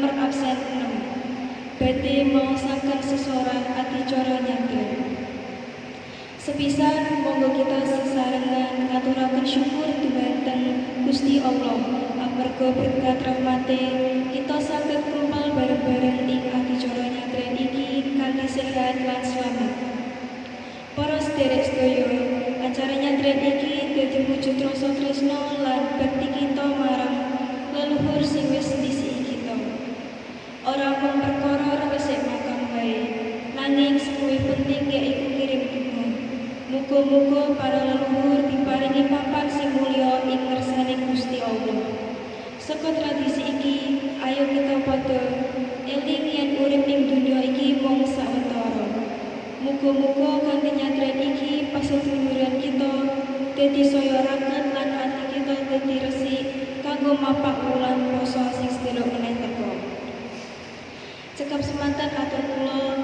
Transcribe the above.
nomor absen 6. Badhe maosaken sesorang adicara nyadran. Sepisan monggo kita sesarengan ngaturaken syukur dhumateng Gusti Allah amarga berkat rahmate kita saged kumpul bareng-bareng ing adicara nyadran iki kanthi sehat lan slamet. Para sedherek sedaya, acara nyadran iki dadi wujud rasa tresna lan bakti kita marang leluhur sing wis ndisiki kita. Ora mung perkara resik makam wae, nanging sing luwih penting yaiku kirim donga. Muga-muga para leluhur diparingi papan sing mulya ing ngersane Gusti Allah. Saka tradisi iki, ayo kita padha eling yen urip ing donya iki mung sawetara. Muga-muga kanthi nyadran iki paseduluran kita dadi saya raket lan ati kita dadi resik kanggo mapak wulan poso sing sedherek meneh teka. Cekap semanten atur kula